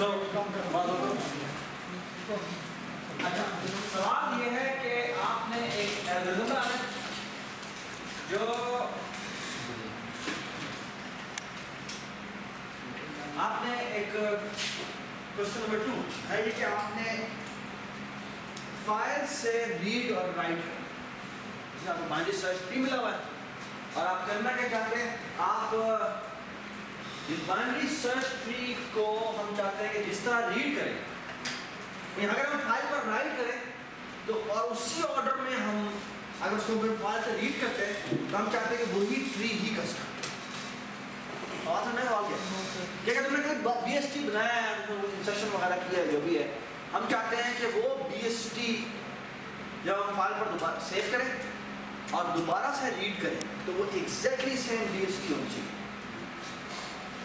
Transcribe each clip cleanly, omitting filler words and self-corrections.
अच्छा, सवाल ये है कि आपने एक एल्गोरिथम बनाना है जो आपने एक क्वेश्चन नंबर 2 है ये कि आपने फाइल से रीड और राइट करना, आपको बाइनरी सर्च ट्री मिला हुआ है और आप करना क्या चाहते हैं, आप इस बाइनरी सर्च ट्री को हम चाहते हैं कि जिस तरह रीड करें, अगर हम फाइल पर राइट करें तो और उसी ऑर्डर में हम अगर उसको फाइल से रीड करते हैं तो हम चाहते हैं कि वही ट्री ही कस्टम और समझ आ गया क्या कहते हैं, तुमने BST बनाया है, इंसर्शन वगैरह किया है, जो भी है, हम चाहते हैं कि वो BST जब हम फाइल पर दोबारा सेव करें और दोबारा से रीड करें तो वो एग्जैक्टली सेम BST होनी चाहिए।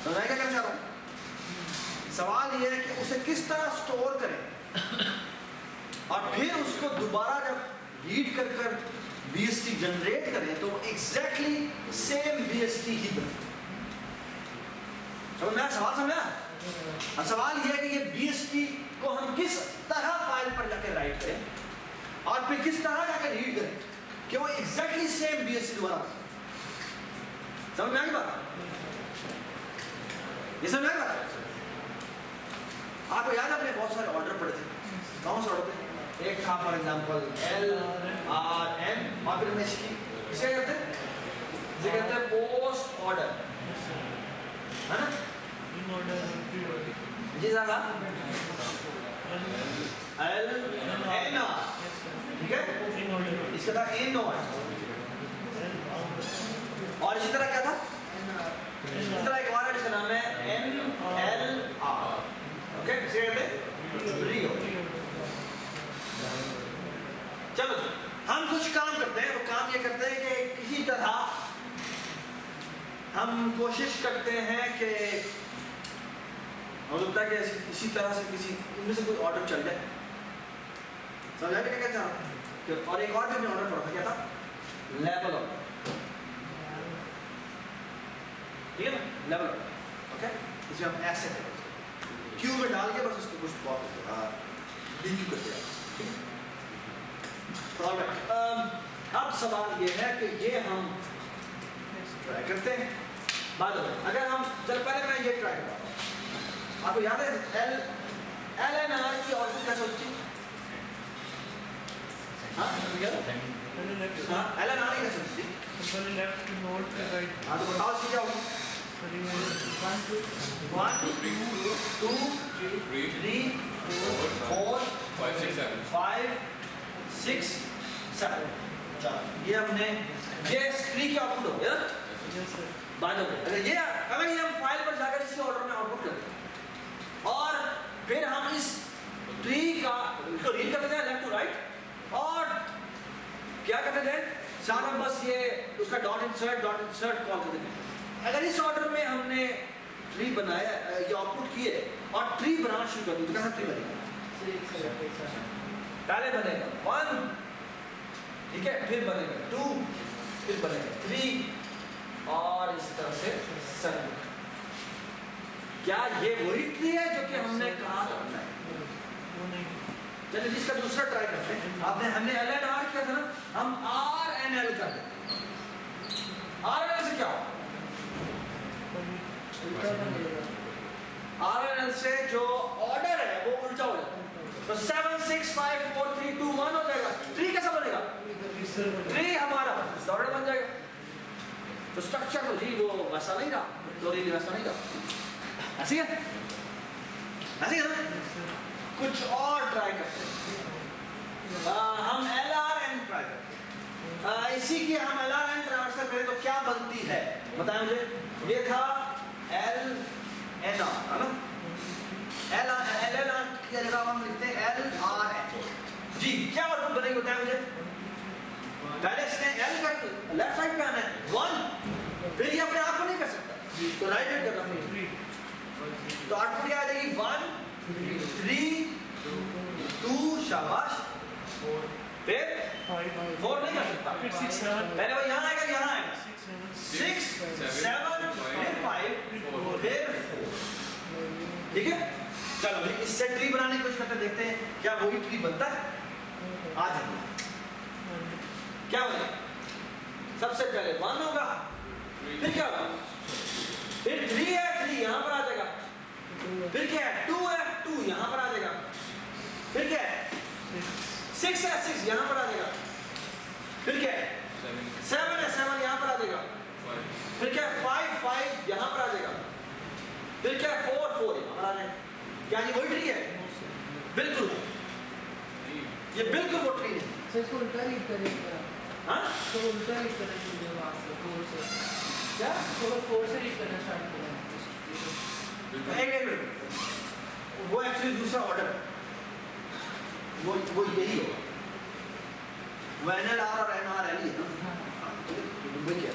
समझ आएगा क्या चाह रहा हूँ? सवाल ये है कि उसे किस तरह स्टोर करें और फिर उसको दोबारा जब रीड कर कर BST जनरेट करें तो वो एग्जैक्टली सेम BST ही बने। समझ में सवाल समझा? और सवाल ये है कि ये BST को हम किस तरह फाइल पर जाकर राइट करें और फिर किस तरह जाकर रीड करें कि वो एग्जैक्टली सेम BST दोबारा। समझ में आ गई बात? ये समझ में आ गई बात? आपको याद है आपने बहुत सारे ऑर्डर पढ़े थे, कौन से ऑर्डर थे? एक था फॉर एग्जांपल LRN और फिर में इसकी इसे कहते हैं पोस्ट ऑर्डर, है ना? इन ऑर्डर जी साहब LNR, ठीक है, इसका था NOR और इसी तरह क्या था, इसी तरह एक और है जिसका नाम है NLR, ओके, इसे कहते हैं रियो। चलो हम कुछ काम करते हैं, वो काम ये करते हैं कि किसी तरह हम कोशिश करते हैं कि हो सकता है कि इसी तरह से किसी उनमें से कोई ऑर्डर चल जाए। समझा क्या क्या चाह रहा? और एक और भी हमने ऑर्डर पढ़ा था, क्या था? लेवल ऑर्डर, ठीक है ना, लेवल ऑर्डर, ओके, इसमें हम ऐसे क्यू में डाल के बस उसको कुछ बहुत DQ करते हैं। अब सवाल ये है कि ये हम ट्राई करते हैं। बाद में अगर हम चल पहले मैं ये ट्राई करता हूँ, आपको याद है LNR की आउटपुट कैसे होती है? हाँ LNR की कैसे होती है? लेफ्ट नोड पे राइट। हाँ तो बताओ इसकी क्या होगी? 1 2 3 4 5 6 7 ये हमने ये ट्री की आउटपुट हो गया ना? बाद में अगर ये हम फाइल पर जाकर इसी ऑर्डर में आउटपुट करते हैं और फिर हम इस ट्री का इसको रीड करते हैं लेफ्ट टू राइट और क्या करते थे साथ हम बस ये उसका डॉट इंसर्ट कॉल करते थे। अगर इस ऑर्डर में हमने ट्री बनाया, ये आउटपुट किए और ट्री बनाना शुरू कर दिया तो कैसा ट्री बनेगा? पहले बनेगा 1, ठीक है, फिर बनेगा 2, फिर बनेगा 3 और इस तरह से 7। क्या ये वही ट्री है जो कि हमने कहा था? चलिए इसका दूसरा ट्राई करते हैं। हमने LNR किया था ना, हम RNL कर देते हैं। RNL से क्या होगा? RNL से जो ऑर्डर है वो उल्टा हो जाता है, तो 7 6 5 4 3 2 1 हो जाएगा। ट्री कैसा बनेगा? ट्री हमारा ऑर्डर बन जाएगा। तो स्ट्रक्चर तो जी वो वैसा नहीं रहा, डोरी वैसा नहीं रहा, ऐसी है, ऐसी है ना? कुछ और ट्राई करते हैं। हम LRN ट्राई करते हैं। इसी की हम LRN ट्रांसफर करें तो क्या बनती है बताएं मुझे। ये था LNR, है ना? LNR की जगह हम लिखते हैं LRN। जी क्या आउटपुट बनेगी बताएं मुझे। पहले इसने L कर लेफ्ट साइड पे आना है 1, फिर ये अपने आप को नहीं कर सकता तो राइट हैंड करना है, तो आउटपुट आ जाएगी 1 3 2 शाबाश, फिर 4 नहीं कर सकता, फिर 6 7 पहले वो यहाँ आएगा, यहाँ आएगा 6 7 फिर 5 फिर 4, ठीक है। चलो भाई इससे ट्री बनाने की कोशिश करते देखते हैं क्या वही ट्री बनता है। आ जाइए क्या बने सबसे पहले 1 होगा फिर क्या होगा फिर 3 है 3 यहाँ पर आ जाएगा फिर क्या है 2 है 2 यहाँ पर आ जाएगा फिर क्या है 6 है 6 यहाँ पर आ जाएगा फिर क्या है 7 है 7 यहाँ पर आ जाएगा फिर क्या है 5 5 यहाँ पर आ जाएगा फिर क्या है 4 4 यहाँ पर आ जाएगा। क्या ये वही ट्री है बिल्कुल ये बिल्कुल वो ट्री है। तो इसको उल्टा रीड करेंगे हाँ तो उल्टा रीड करना चाहिए वहाँ से 4 से क्या तो 4 से रीड करना स्टार्ट करें। एक मिनट वो एक्चुअली दूसरा ऑर्डर वो यही होगा वो NLR और NRL ही है ना वही क्या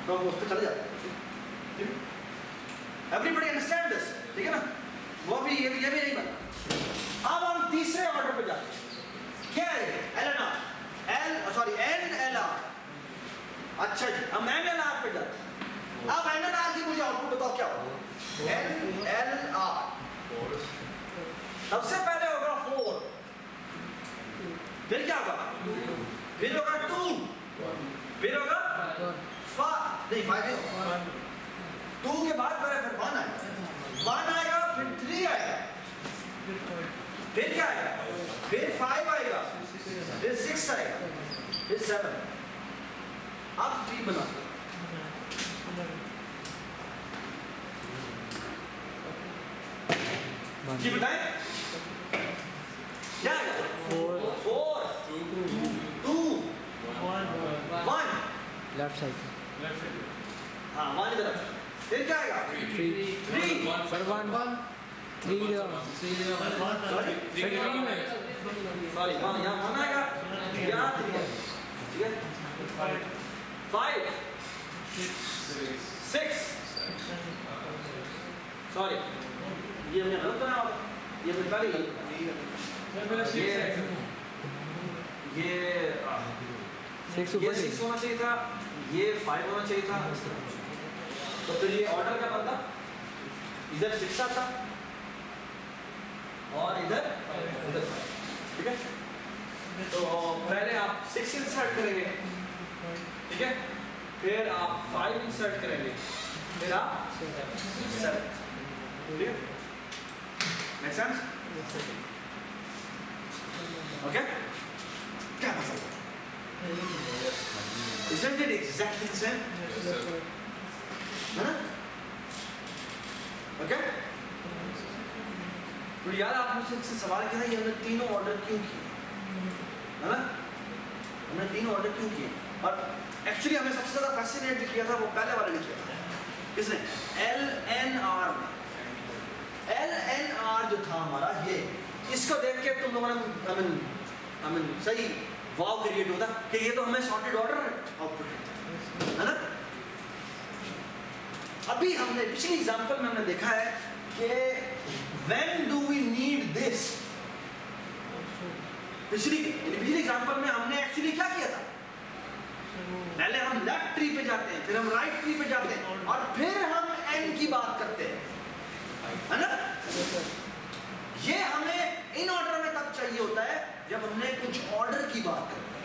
तो हम उस पर चले जाते हैं। एवरीबॉडी अंडरस्टैंड दिस ठीक है ना वो भी ये भी नहीं बना। अब हम तीसरे ऑर्डर पे जाते हैं क्या है LNR सॉरी NLR अच्छा जी हम NLR पे जाते हैं। अब NLR की मुझे आउटपुट बताओ क्या होगा NLR सबसे पहले होगा 4 फिर क्या होगा फिर होगा 2 फिर होगा 5 नहीं 5 नहीं 2 के बाद फिर 1 आएगा 1 आएगा फिर 3 आएगा फिर क्या आएगा फिर 5 आएगा फिर 6 आएगा फिर 7 अब 3 बना जी बताएं क्या आएगा 4 2 1 लेफ्ट साइड हाँ 1 इधर फिर क्या आएगा 3 पर 1 3 सॉरी फिर 3 में सॉरी हाँ यहाँ 1 आएगा यहाँ 3 है ठीक है 5 6 सॉरी ये हमने गलत बनाया होगा ये मैं पहले ये 6 ये ऊपर 6 होना चाहिए था ये 5 होना चाहिए था तो फिर ये ऑर्डर क्या बनता इधर 6 आता और इधर 5 ठीक है। तो पहले आप 6 इंसर्ट करेंगे ठीक है फिर आप 5 इंसर्ट करेंगे फिर आप 7 ठीक है मेक सेंस ओके क्या मतलब isn't it exactly the same है ना ओके तो यार आप मुझसे सवाल किया था कि हमने तीनों ऑर्डर क्यों किए है ना हमने तीनों ऑर्डर क्यों किए और एक्चुअली हमें सबसे ज्यादा फैसिनेट किया था वो पहले वाले ने किया था किसने LNR जो था हमारा ये इसको देख के तुम लोगों ने I mean सही वाव क्रिएट होता कि ये तो हमें सॉर्टेड ऑर्डर आउटपुट है ना। अभी हमने पिछली एग्जांपल में हमने देखा है कि when do we need this पिछली एग्जांपल में हमने एक्चुअली क्या किया था पहले हम लेफ्ट ट्री पे जाते हैं फिर हम राइट ट्री पे जाते हैं और फिर हम एन की बात करते हैं है ना। ये हमें इन ऑर्डर में तब चाहिए होता है जब हमने कुछ ऑर्डर की बात करनी है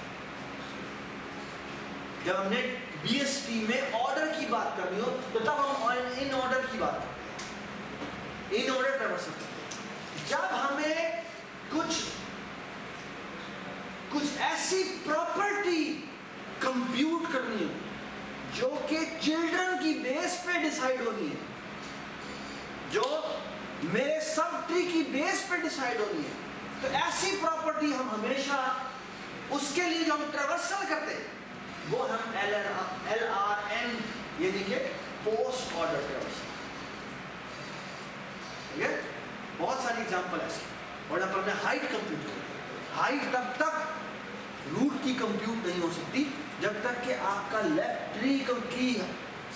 जब हमने BST में ऑर्डर की बात करनी हो तो तब हम इन ऑर्डर की बात करते हैं इन ऑर्डर ट्रांसफर करते हैं। जब हमें कुछ ऐसी प्रॉपर्टी कंप्यूट करनी है जो कि चिल्ड्रन की बेस पे डिसाइड होनी है जो मेरे सब ट्री की बेस पे डिसाइड होनी है तो ऐसी प्रॉपर्टी हम हमेशा उसके लिए जो हम ट्रावर्सल करते हैं वो हम LRN यानी कि पोस्ट ऑर्डर ट्रावर्सल ठीक है। बहुत सारी एग्जांपल है इसकी और जब हमने हाइट कंप्यूट की हाइट तब तक रूट की कंप्यूट नहीं हो सकती जब तक कि आपका लेफ्ट ट्री की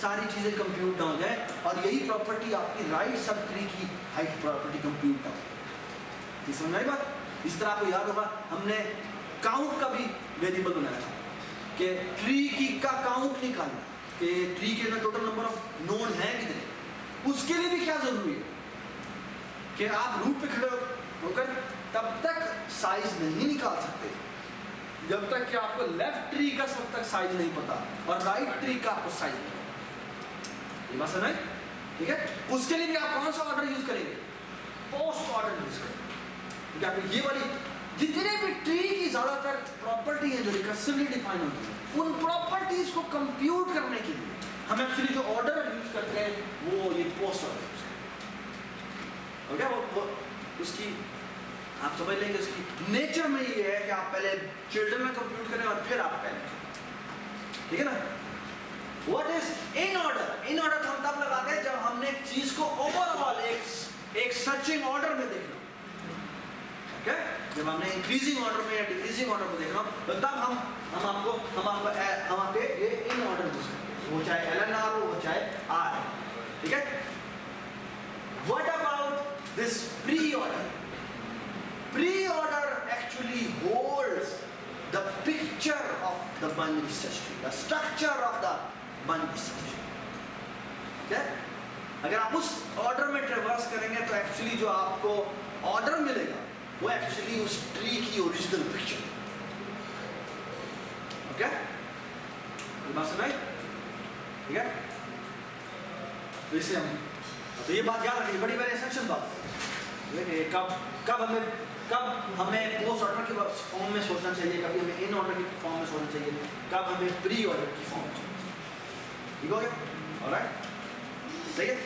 सारी चीजें कंप्यूट ना हो जाए और यही प्रॉपर्टी आपकी राइट सब ट्री की हाइट प्रॉपर्टी कंप्यूट ना हो। समझ आई बात। इस तरह आपको याद होगा हमने काउंट का भी वेरिएबल बनाया था कि ट्री की का काउंट निकालना कि ट्री के अंदर टोटल नंबर ऑफ नोड हैं कितने उसके लिए भी क्या जरूरी है कि आप रूट पे खड़े होकर तब तक साइज नहीं निकाल सकते जब तक कि आपको लेफ्ट ट्री का सब तक साइज नहीं पता और राइट ट्री का आपको साइज नहीं पता। ये बात समझ? ठीक है, उसके लिए भी आप कौन सा ऑर्डर यूज करेंगे? पोस्ट ऑर्डर यूज करेंगे। ठीक है, आपको ये वाली जितने भी ट्री की ज्यादातर प्रॉपर्टी है जो रिकर्सिवली डिफाइन होती है उन प्रॉपर्टीज को कंप्यूट करने के लिए हम एक्चुअली जो ऑर्डर यूज करते हैं वो ये पोस्ट ऑर्डर यूज करते हैं। वो उसकी आप समझ लेंगे उसकी नेचर में ये है कि आप पहले चिल्ड्रन में कंप्यूट करें और फिर आप पहले, ठीक है ना। What is in order? In order हम तब लगाते हैं जब हमने एक चीज को ओवरऑल एक सर्चिंग ऑर्डर में देखना, ओके। जब हमने इंक्रीजिंग ऑर्डर में या डिक्रीजिंग ऑर्डर में देखना तो तब हम आपके ये इन ऑर्डर यूज करते हैं, वो चाहे LNR हो वो चाहे R, ठीक है। What about this pre order? Pre-order actually holds the picture of the binary search tree, the structure of the binary search tree. Okay? अगर आप उस ऑर्डर में ट्रेवर्स करेंगे तो एक्चुअली जो आपको ऑर्डर मिलेगा वो एक्चुअली उस ट्री की ओरिजिनल पिक्चर, ओके। बात समझ? ठीक है, तो इसे हम तो ये बात याद रखिए, बड़ी बड़ी एसेंशियल बात है। कब हमें पोस्ट ऑर्डर के फॉर्म में सोचना चाहिए, कभी हमें इन ऑर्डर की फॉर्म में सोचना चाहिए, कब हमें प्री ऑर्डर की फॉर्म में सोचना चाहिए। ठीक हो गया? ऑलराइट, सही है।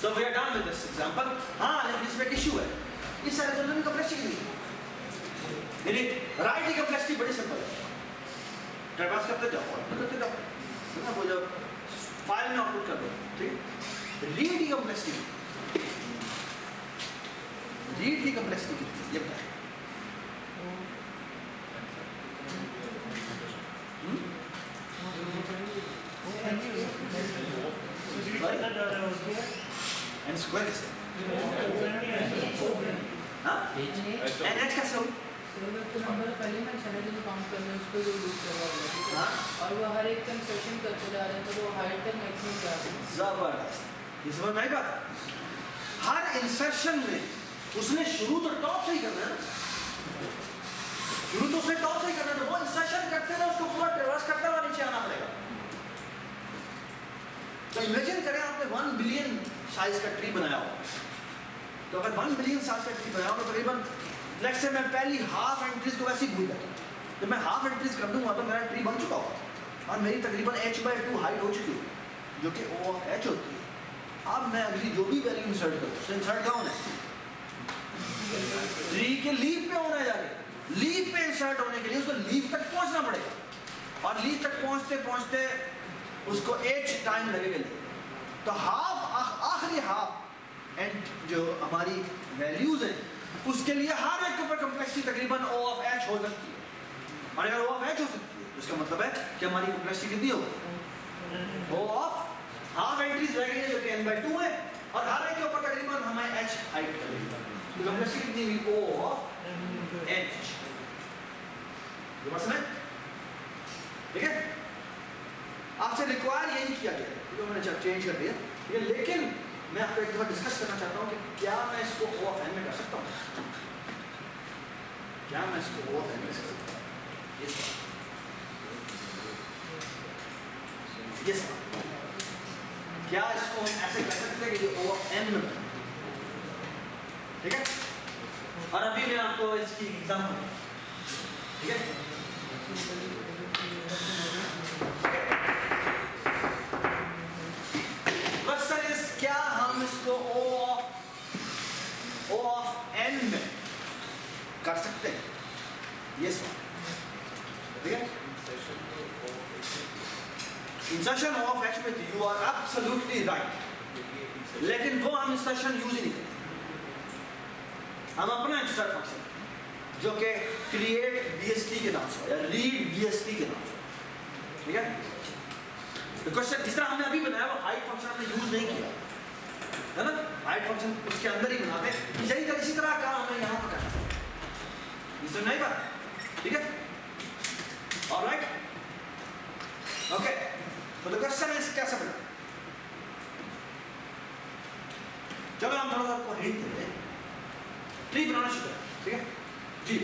So we are done with this example. हाँ, लेकिन इसमें एक इशू है, इस एल्गोरिथम की कंप्लेक्सिटी नहीं है। राइट की कंप्लेक्सिटी बड़ी सिंपल है, ट्रेवर्स करते जाओ, वो जब फाइल में आउटपुट कर दो, ठीक। रीड की कंप्लेक्सिटी, रीड की कंप्लेक्सिटी कितनी है ये बताएं। एन स्क्वायर कैसे? हाँ? एन एच कैसे होगी? नंबर पहले मैं शैडो काउंट कर रहा हूं, उसको जो लूप कर रहा हूं, हाँ? और वो हर एक कंस्ट्रक्शन करते जा रहे हैं तो वो हाइट तक मैक्सिमम जा रहे हैं। जबरदस्त, ये समझ में आई बात? हर इंसर्शन में उसने शुरू तो टॉप से ही करना है ना, शुरू तो उसने टॉप से ही करना है, तो वो इंसर्शन करते हैं उसको पूरा ट्रेवर्स करते हुआ नीचे आना पड़ेगा। तो इमेजिन करें आपने 1 बिलियन साइज का ट्री बनाया हो, तो अगर 1 बिलियन साइज का ट्री बनाया हो तो तकरीबन लेट्स से मैं पहली हाफ एंट्रीज को वैसे ही भूल जाता हूँ, जब मैं हाफ एंट्रीज कर दूंगा तो मेरा ट्री बन चुका होगा और मेरी तकरीबन h/2 हाइट हो चुकी है जो कि O of H होती है। अब मैं अगली जो भी वैल्यू इंसर्ट करूँ, उससे इंसर्ट कौन है? ट्री के लीफ पे होना है, जाके लीफ पे इंसर्ट होने के लिए उसको लीफ तक पहुंचना पड़ेगा और लीफ तक पहुंचते पहुंचते उसको h टाइम लगेगा। तो हाफ आखिरी हाफ एंड जो हमारी वैल्यूज है उसके लिए हर एक के ऊपर कंप्लेक्सिटी तकरीबन O of H हो सकती है, और अगर O of H हो सकती है तो इसका मतलब है कि हमारी कंप्लेक्सिटी कितनी होगी? O of हाफ एंट्रीज रह गई है जो कि n/2 है और हर एक के ऊपर तकरीबन हमें h हाइट लगेगी, तो कंप्लेक्सिटी कितनी हुई? O of H। ये बात समझ? ठीक है, आपसे रिक्वायर यही किया गया है, तो मैंने चेंज कर दिया, ठीक है। लेकिन मैं आपको एक दफा डिस्कस करना चाहता हूँ कि क्या मैं इसको O of N में कर सकता हूँ? क्या मैं इसको O of N में कर सकता हूँ? यस, क्या इसको हम ऐसे कर सकते हैं कि जो O of N में बने? ठीक है, और अभी मैं आपको इसकी एग्जांपल, ठीक है। क्वेश्चन इज क्या हम इसको O of N में कर सकते हैं? यस, ठीक है। इंसर्शन O of H में यू आर एब्सोल्युटली राइट, लेकिन वो हम इंसर्शन यूज ही नहीं करते। हम अपना इंसर्ट फंक्शन जो कि क्रिएट BST के नाम से या रीड BST के नाम से, ठीक है। तो क्वेश्चन जिस तरह हमने अभी बनाया वो हाइट फंक्शन हमने यूज नहीं किया है ना, हाइट फंक्शन उसके अंदर ही बनाते हैं। इसी तरह काम हमें यहाँ पर करना है, इसमें नहीं बात, ठीक है। Alright, okay. तो द क्वेश्चन इज कैसे बना? चलो हम थोड़ा सा आपको हिंट देते हैं, ट्री बनाना शुरू करें, ठीक है जी।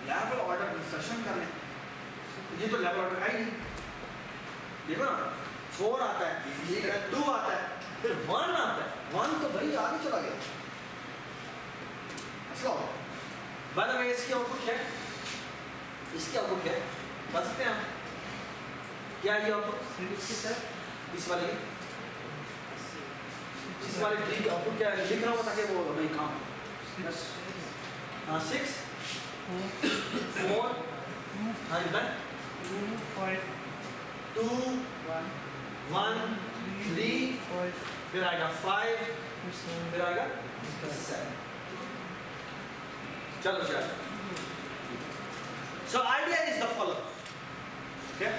लेवल ऑर्डर इंसर्शन कर लें, ये तो लेवल ऑर्डर है ही नहीं। देखो ना 4 आता है, 2 आता है, फिर 1 आता है, 1 तो भाई आगे चला गया। बाद में इसकी आउटपुट क्या है, इसकी आउटपुट क्या है बता सकते हैं आप? क्या है ये आउटपुट इस वाले की, इस वाले ट्री की आउटपुट क्या है लिख रहा हूँ ताकि वो हमें काम। हाँ 6 4 हाँ इधर 2 1 3 फिर आएगा 5 फिर आएगा 7। चलो चलो। So idea is the follow, okay?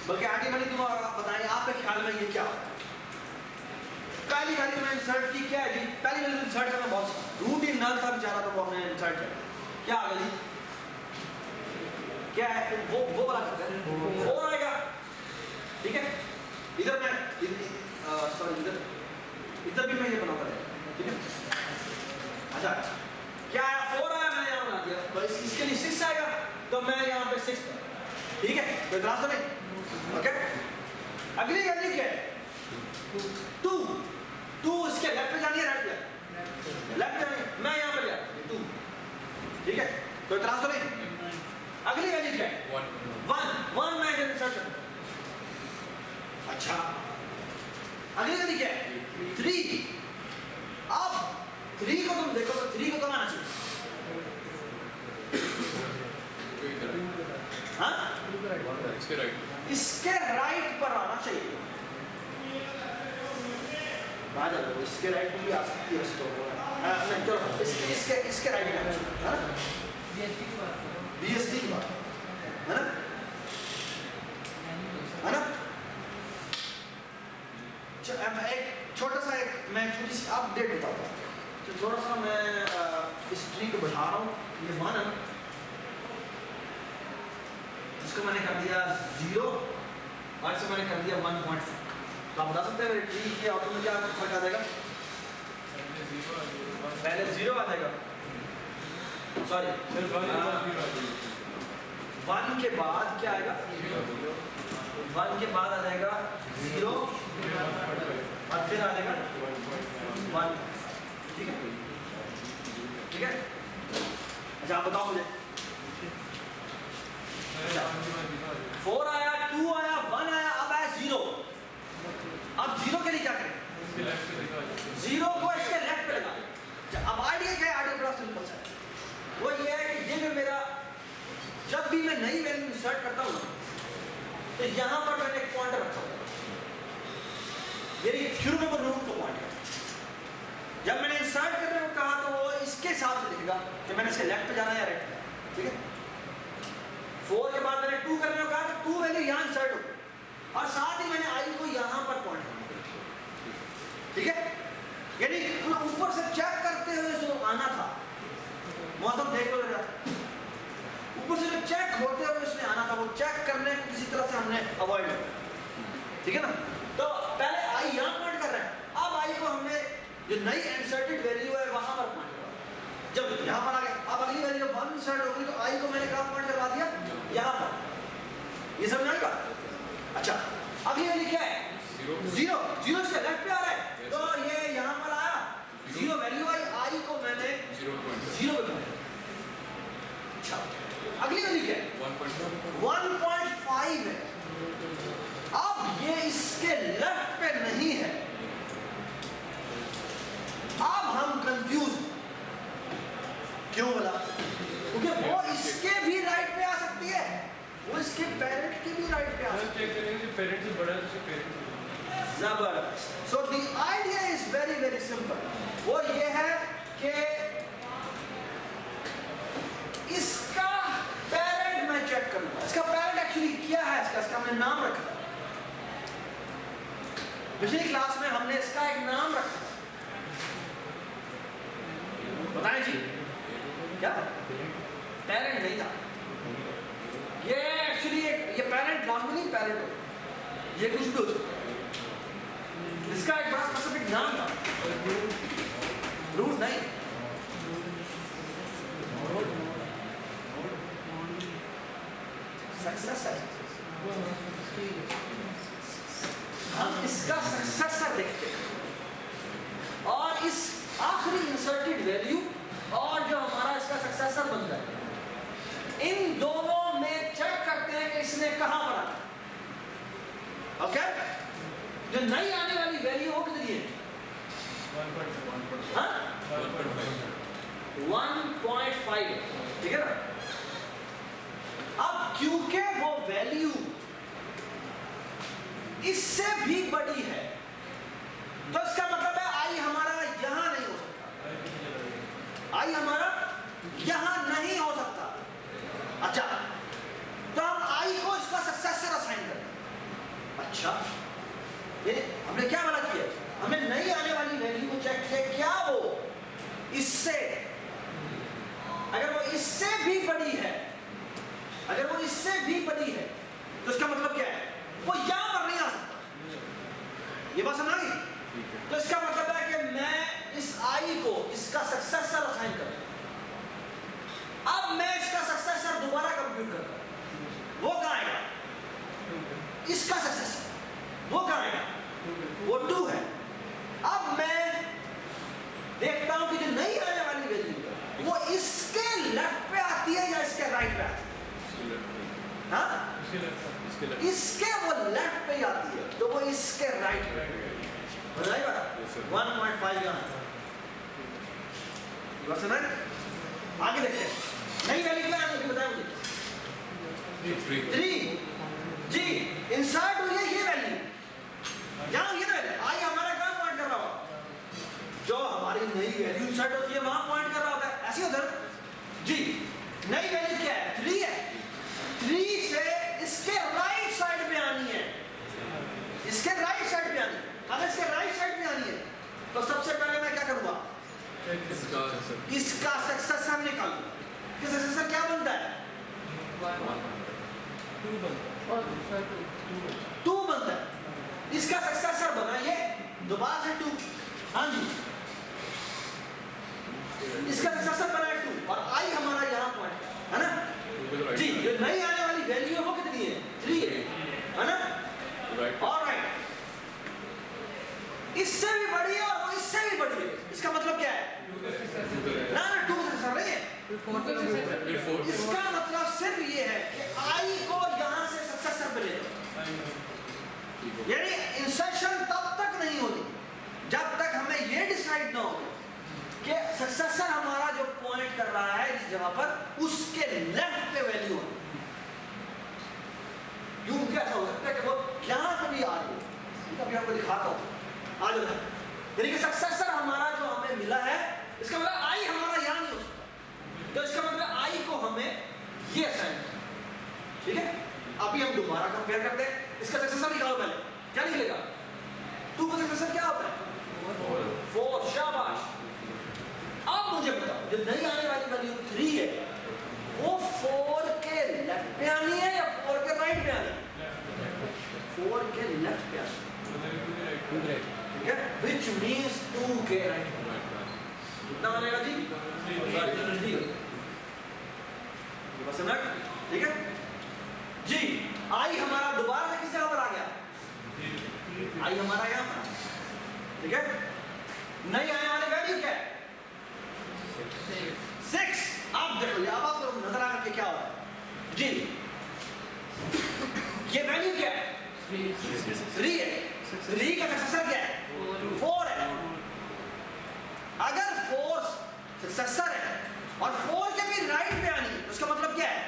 बल्कि आगे मैंने तुम बताएं आपके ख्याल में ये क्या होता है? पहली गाड़ी में इंसर्ट की क्या है जी? पहली वाली इंसर्ट करना बहुत रूट ही नल था बेचारा, तो वो हमने इंसर्ट किया। क्या आ गया जी? क्या है वो वाला करते हैं 4 आएगा, ठीक है? इधर मैं सॉरी इधर भी मैं ये बनाता है, ठीक है? अच्छा क्या है 4 आया मैंने यहाँ बना दिया, तो इसके लिए 6 आएगा तो मैं यहाँ पे 6 पर, ठीक है? कोई इतराज़ तो नहीं, ओके? अगली वैल्यू क्या है 2 इसके लेफ्ट पे जानी है राइट पे? लेफ्ट जानी है, मैं यहाँ पे गया 2, ठीक है? कोई इतराज़ तो नहीं। अगली वैल्यू क्या है 1 मैं इधर इंसर्ट करूँ। अच्छा अगली वैल्यू क्या है 3। अब 3 को तुम देखो तो 3 को कहाँ आना चाहिए? हाँ इसके राइट पर आना चाहिए। इसके राइट पर भी आ सकती है इसको, चलो इसके राइट में आना चाहिए, है ना? BST की बात है ना, है ना? एक छोटा सा मैं छोटी सी अपडेट बताता हूँ। तो थोड़ा सा मैं इस ट्री को बढ़ा रहा हूँ, ये 1 है, इसको मैंने कर दिया 0 और इसको मैंने कर दिया 1.5। तो आप बता सकते हैं मेरे ट्री के आउटपुट में क्या फर्क आ जाएगा? पहले 0 आ जाएगा, सॉरी 1 के बाद क्या आएगा? 1 के बाद आ जाएगा 0 और फिर आ जाएगा 1, ठीक है? ठीक है? अच्छा आप बताओ मुझे 4 आया 2 आया 1 आया, अब आया 0। अब 0 के लिए क्या करें? 0 को इसके लेफ्ट पे लगा। अब आइडिया क्या है? आइडिया बड़ा सिंपल सा है, वो ये है कि ये मेरा जब भी मैं नई वैल्यू इंसर्ट करता हूँ तो यहाँ पर मैंने एक पॉइंटर रखा हुआ, मेरी शुरू में वो रूट को पॉइंट है। जब मैंने इंसर्ट करने को कहा तो वो इसके हिसाब से लिखेगा कि मैंने इसके लेफ्ट पे जाना है या राइट पे, ठीक है? 4 के बाद मैंने 2 करने को कहा तो 2 वैल्यू यहाँ इंसर्ट हो और साथ ही मैंने आई को यहाँ पर पॉइंट करना, ठीक है? यानी ऊपर से चेक करते हुए जो आना था, मौसम देख लो जरा, ऊपर से जो चेक होते हुए उसने आना था वो चेक करने को किसी तरह से हमने अवॉइड किया, ठीक है ना? तो पहले आई यहाँ पॉइंट कर रहे हैं, अब आई को हमने जो नई इंसर्टेड वैल्यू है वहां पर पॉइंट करवा, जब यहाँ पर आ गए अब अगली वैल्यू 1 इंसर्ट हो गई तो आई को मैंने कहाँ पॉइंट करवा दिया? यहाँ पर। ये समझ आएगा? अच्छा अगली वैल्यू क्या है 0 से लेफ्ट पे आ रहा है तो ये यहाँ पर आया 0 वैल्यू आई, आई को मैंने 0 पे पॉइंट। अच्छा अगली वैल्यू क्या है 1.5 है। अब ये इसके लेफ्ट पे नहीं है, अब हम कंफ्यूज क्यों बोला? क्योंकि वो इसके भी राइट पे आ सकती है, वो इसके पेरेंट के भी राइट पे आ सकती है। पेरेंट से बड़ा है, जबरदस्त। So the idea is very very simple, वो ये है कि इसका पेरेंट मैं चेक करूंगा, इसका पेरेंट एक्चुअली क्या है, इसका हमने नाम रखा था पिछली क्लास में, हमने इसका एक नाम रखा था, बताएं जी क्या? पेरेंट नहीं था ये, एक्चुअली ये पेरेंट लास्ट में नहीं, पेरेंट हो ये कुछ भी हो सकता है। दिस इसका एक बड़ा स्पेसिफिक नाम था, रूट नहीं, सक्सेसर। हम इसका सक्सेसर देखते हैं और इस आखिरी इंसर्टेड वैल्यू और जो हमारा इसका सक्सेसर बनता है, इन दोनों में चेक करते हैं कि इसने कहां पढ़ा। ओके, जो नई आने वाली वैल्यू हो कितनी है? 1.5, ठीक है ना? अब क्योंकि वो वैल्यू इससे भी बड़ी है, तो इसका मतलब है आई हमारा यहां नहीं हो सकता, आई हमारा यहां नहीं हो सकता। अच्छा, तो हम आई को इसका सक्सेसर असाइन करते हैं। अच्छा, ये हमने क्या वाला किया? हमने नई आने वाली वैल्यू को चेक किया, क्या वो इससे, अगर वो इससे भी बड़ी है, अगर वो इससे भी बड़ी है, तो इसका मतलब क्या है? वो यहां पर नहीं आ सकता। ये बात समझ आई? तो इसका मतलब है कि मैं इस आई को इसका सक्सेसर असाइन कर, अब मैं इसका सक्सेसर दोबारा कंप्यूट करता हूं, वो कहां आएगा? इसका सक्सेसर वो कहां आएगा? वो 2 है। अब मैं देखता हूं कि जो नई आने वाली वैल्यू है वो इसके लेफ्ट पे आती है या इसके राइट पे आती है? हाँ, इसके वो लेफ्ट पे आती है, तो वो इसके राइट पे। बताइए बात, 1.5 यहाँ है। आगे देखते हैं नई वैल्यू क्या है, बताया मुझे 3 जी। इंसर्ट हुई है ये वैल्यू, यहाँ ये वैल्यू आई हमारा कहाँ पॉइंट कर रहा होगा? जो हमारी नई वैल्यू इंसर्ट होती है वहां पॉइंट कर रहा होता है, ऐसे उधर जी। नई वैल्यू क्या है? 3 है। 3 से इसके राइट साइड पे आनी है, इसके राइट साइड पे आनी है। अगर इसके राइट साइड पे आनी है तो सबसे पहले मैं क्या करूंगा? इसका सक्सेसर निकालूंगा। इसका सक्सेसर क्या बनता है? 2 बनता है। इसका सक्सेसर बना ये दोबारा से 2, हाँ जी, इसका सक्सेसर बना 2 और आई हमारा यहाँ पॉइंट है ना जी। जो नई आने वाली वैल्यू है वो कितनी है? 3 है ना? ऑलराइट, इससे भी बड़ी है और वो इससे भी बड़ी है। इसका मतलब क्या है? ना 2 सक्सेसर नहीं है, इसका मतलब सिर्फ ये है कि आई को यहां से सक्सेसर मिलेगा। यानी इंसर्शन तब तक नहीं होती जब तक हमें ये डिसाइड ना हो कि सक्सेसर हमारा जो पॉइंट कर रहा है इस जगह पर, उसके लेफ्ट पे वैल्यू है। यूं कैसा हो सकता है कि वो यहां पे भी आ रही है? अभी आपको दिखाता हूं, आ जाओ। यानी कि सक्सेसर हमारा जो हमें मिला है, इसका मतलब आई हमारा यहां नहीं हो सकता, तो इसका मतलब आई को हमें ये असाइन करना, ठीक है? अभी हम दोबारा कंपेयर करते हैं। इसका सक्सेसर निकालो पहले, क्या निकलेगा? 2 का सक्सेसर क्या होता है? 4। शाबाश। अब मुझे बताओ, जो नई आने वाली वैल्यू 3 है, वो 4 के लेफ्ट पे आनी है या 4 के राइट पे आनी है? 4 के लेफ्ट पे आनी है, ठीक है? Which means 2 के राइट पे। कितना बनेगा जी? 3। समझ? ठीक है जी। आई हमारा दोबारा से किस जगह पर आ गया? आई हमारा यहाँ पर, ठीक है? नई आने वाली वैल्यू क्या है? 6। अब देखो, अब आपको नजर आ रहा है क्या हो रहा है जी। ये वैल्यू क्या है? 3 है। 3 का सक्सेसर क्या है? 4 है। अगर 4 सक्सेसर है और 4 के भी राइट पे आनी है, तो उसका मतलब क्या है?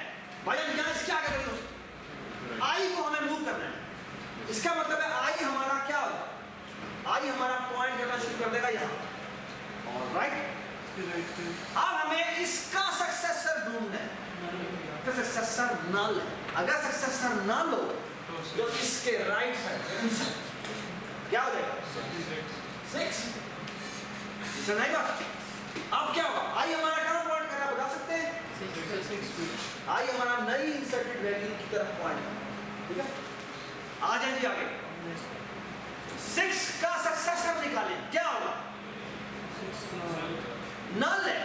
भाई हम यहाँ इसके आगे करेंगे, आई को हमें मूव करना है। इसका मतलब है आई हमारा क्या होगा? आई हमारा पॉइंट करना शुरू कर देगा यहाँ, ऑलराइट। अब हमें इसका सक्सेसर ढूंढना है। सक्सेसर नल है। अगर सक्सेसर नल हो तो इसके राइट साइड क्या हो जाएगा? 6। नहीं बात। अब क्या होगा? आई हमारा कहाँ पॉइंट कर रहा है, बता सकते हैं? आई हमारा नई इंसर्टेड वैल्यू की तरफ पॉइंट, ठीक है? आ जाए जी आगे। 6 का सक्सेसर निकालें, क्या होगा? नल है।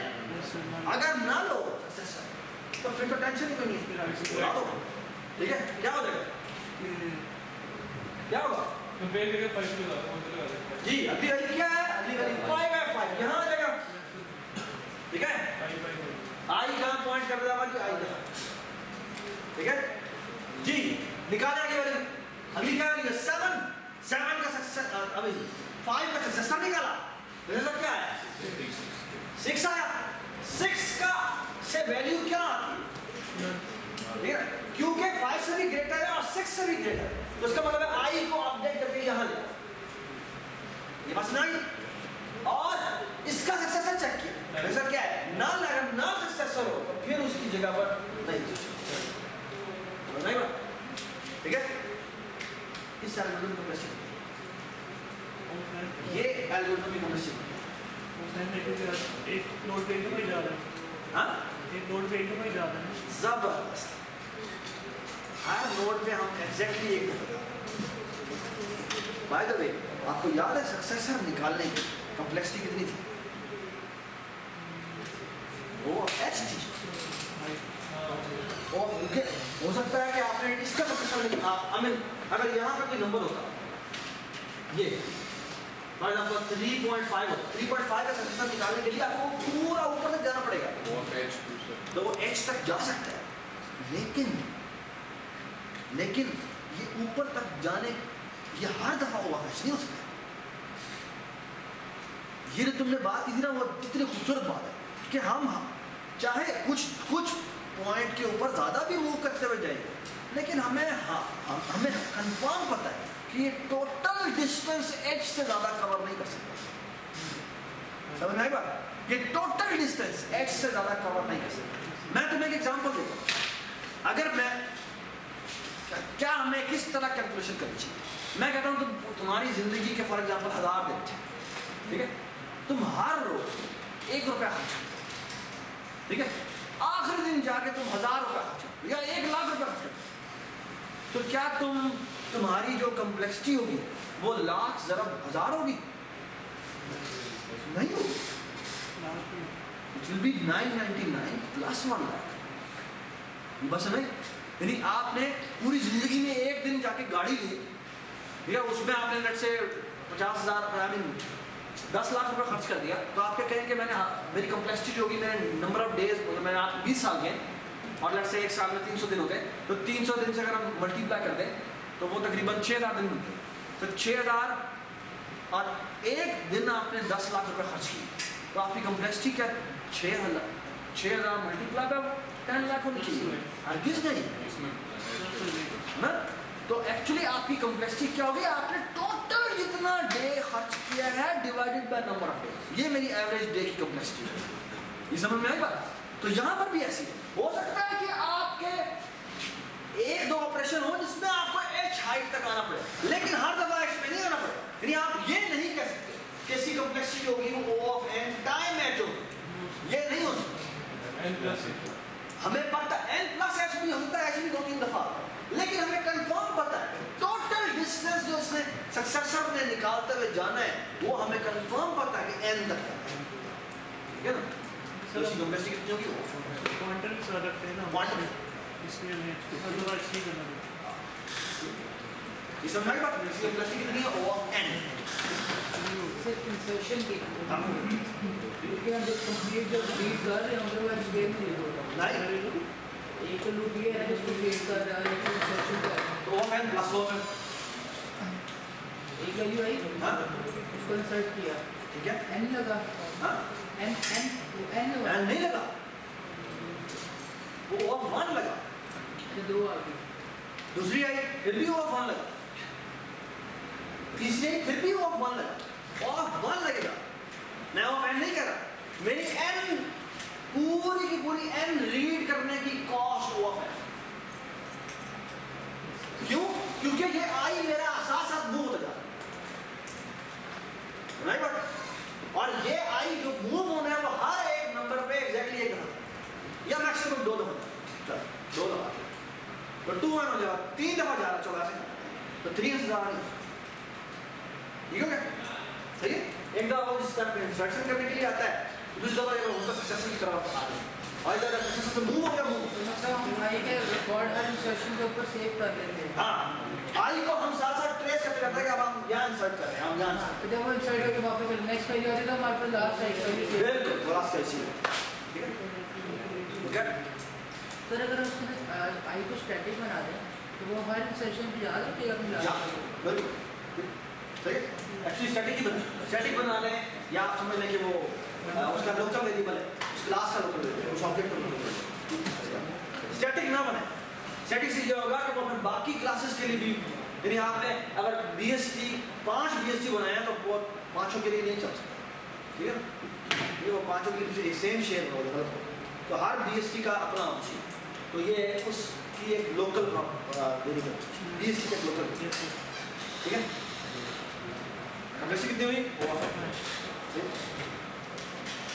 अगर नल हो सक्सेसर तो फिर तो टेंशन ही कोई नहीं, बता दो। ठीक है, क्या हो जाएगा? क्या होगा? जी अगली वाली क्या है? अगली वाली 5 है, 5 यहाँ आ जाएगा। ठीक है, आई कहाँ पॉइंट कर रहा है? आई कहाँ? ठीक है जी, निकाले आगे वाली। अगली क्या है? 7 का सक्सेस, अभी 5 का सक्सेसर निकाला, रिजल्ट क्या है? 6 आया। 6 का से वैल्यू क्या आती है? ठीक है, क्योंकि 5 से भी ग्रेटर है और 6 से भी ग्रेटर है, तो इसका मतलब है आई को अपडेट करके यहाँ ले, ये बस नहीं। और इसका सक्सेसर चेक किया, रिजल्ट क्या है? नल। अगर नल सक्सेसर हो तो फिर उसकी जगह पर नहीं बात। ठीक है, इस एल्गोरिथम को कैसे, ये एल्गोरिथम की मदद से एक नोड पे एकदम ही जा रहा है। हाँ, एक नोड पे एकदम ही जा रहा है। जबरदस्त। हर नोड पे हम एग्जैक्टली एक, बाय द वे आपको याद है सक्सेसर निकालने की कॉम्प्लेक्सिटी कितनी थी? वो h थी। और हो सकता है कि आपने इसका सक्सेसर अगर यहाँ पर कोई नंबर होता, ये फॉर एग्जाम्पल 3.5 होता, 3.5 का सक्सेसर निकालने के लिए आपको पूरा ऊपर तक जाना पड़ेगा, तो वो h तक जा सकता है, लेकिन ये ऊपर तक जाने, ये हर दफा ओवरफिश नहीं हो सकता। ये जो तुमने बात की थी ना, वो इतनी खूबसूरत बात है कि हम चाहे कुछ पॉइंट के ऊपर ज्यादा भी मूव करते हुए जाएंगे, लेकिन हमें कंफर्म पता है कि ये टोटल डिस्टेंस h से ज्यादा कवर नहीं कर सकता। समझ में आई बात? ये टोटल डिस्टेंस h से ज्यादा कवर नहीं कर सकता। मैं तुम्हें एक एग्जांपल देता हूं। अगर मैं क्या हमें किस तरह कैलकुलेशन करनी चाहिए? मैं कहता हूं तुम्हारी जिंदगी के फॉर एग्जांपल 1000 दिन थे, ठीक है, तुम हर रोज 1 रुपया खर्च, ठीक है, आखिरी दिन जाके तुम 1000 रुपया खर्च या 1 लाख रुपया खर्च, तो क्या तुम्हारी जो कॉम्प्लेक्सिटी होगी वो लाख ज़रब 1000 होगी? नहीं होगी। It will be 999 plus 1 lakh. बस नहीं, यानी आपने पूरी जिंदगी में एक दिन जाके गाड़ी ली, ठीक है, उसमें आपने लेट से 50,000 10 लाख रुपए खर्च कर दिया, तो आप क्या कहेंगे? मैंने मेरी कॉम्प्लेक्सिटी जो होगी, मेरे नंबर ऑफ डेज, मैंने आप 20 साल के और लेट से एक साल में 300 दिन होते हैं, तो 300 दिन से अगर हम मल्टीप्लाई कर दें तो वो तकरीबन 6000 दिन मिलते हैं। तो 6000 और एक दिन आपने 10 लाख रुपए खर्च किए, तो आपकी कॉम्प्लेक्सिटी क्या? 6000 मल्टीप्लाई बाय 10 लाख होनी चाहिए, हरगिज़ नहीं ना। तो एक्चुअली आपकी कॉम्प्लेक्सिटी क्या होगी? आपने टोटल जितना डे खर्च किया है divided by number of days, ये मेरी एवरेज डे की कॉम्प्लेक्सिटी है। ये समझ में आई बात? तो यहाँ पर भी ऐसी है। हो सकता है कि आपके 1-2 ऑपरेशन हो जिसमें आपको h हाइट तक आना पड़े, लेकिन हर दफा h में नहीं आना पड़े। यानी आप ये नहीं कह सकते कि इसकी कॉम्प्लेक्सिटी होगी वो O of n time h होगी, ये नहीं हो सकता। हमें पता n+h भी होता है, h भी 2-3 दफा, लेकिन हमें कंफर्म पता है टोटल डिस्टेंस जो इसने सक्सेसर ने निकालते हुए जाना है, वो हमें कंफर्म पता है कि n तक है, ठीक है ना? तो इसकी कॉम्प्लेक्सिटी कितनी होगी? क्वांटम से रखते हैं ना, क्वांटम इसलिए हमें अदरवाइज नहीं करना पड़ेगा। ये समझ में बात? इसकी कॉम्प्लेक्सिटी कितनी है? O of n। सिर्फ इंसर्शन की, क्योंकि हम जब कंप्लीट जब रीड कर रहे हैं हम लोग गेम नहीं होता, नहीं, एक तो लूप ये है जिसको रीड कर रहा है, एक इंसर्शन का है, तो O of n plus O of n, एक वैल्यू आई, हाँ उसको इंसर्ट किया, ठीक है, n लगा, हाँ n लगा, n नहीं लगा, वो O of 1 लगा, तो 2 आ गई, दूसरी आई फिर भी O of 1 लगा, तीसरी आई फिर भी O of 1 लगा, O of 1 लगेगा। मैं O of n नहीं कह रहा, मेरी n पूरी की पूरी n रीड करने की कॉस्ट O of n। क्यों? क्योंकि ये आई मेरा साथ साथ मूव होता जा रहा है, और ये आई जो मूव होना है वो हर एक नंबर पे एग्जैक्टली 1 दफा या मैक्सिमम 2 दफा, चलो 2 दफा, तो 2 1 हो जाएगा, 3 दफा जा रहा 84, तो 3000 ठीक हो गया? सही है? एक दफा वो जिस तरह इंस्ट्रक्शन करने के लिए आता है, दूसरी दफा जब होता सक्सेशन की तरफ आ रहे हैं, और इधर सक्सेशन से मूव हो गया मूव। तो मतलब हम आई के रिकॉर्ड हर इंसर्शन के ऊपर सेव कर लेते हैं। हाँ, आई को हम साथ साथ ट्रेस करते रहते हैं कि अब हम यहाँ इंसर्ट कर रहे हैं, हम यहाँ तो जब वो इंसर्ट होकर वापस नेक्स्ट पेज आ जाए तो हमारे पास लास्ट साइड का भी सेव। बिल्कुल वो लास्ट ऐसी है, ठीक है? ओके? सर अगर हम उसमें आई को स्टैटिक बना दें तो वो हर इंसर्शन पे याद रखेगा अपनी या, लास्ट। बिल्कुल, सही है? एक्चुअली स्टैटिक बना लें, या आप समझ लें कि वो उसका लोकल वेरिएबल है, उस क्लास का लोकल वेरिएबल है, उस ऑब्जेक्ट का लोकल वेरिएबल है। स्टैटिक ना बने, स्टैटिक से ये होगा कि वो अपने बाकी क्लासेस के लिए भी, यानी आपने अगर BST 5 BST बनाया तो वो पांचों के लिए नहीं चल सकता, ठीक है ना? ये वो पांचों के लिए सेम शेयर में होगा, तो हर BST का अपना होना, तो ये उसकी एक लोकल वेरिएबल, BST का एक लोकल, ठीक है? कंप्लेक्सिटी कितनी हुई?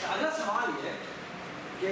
अगला सवाल ये है कि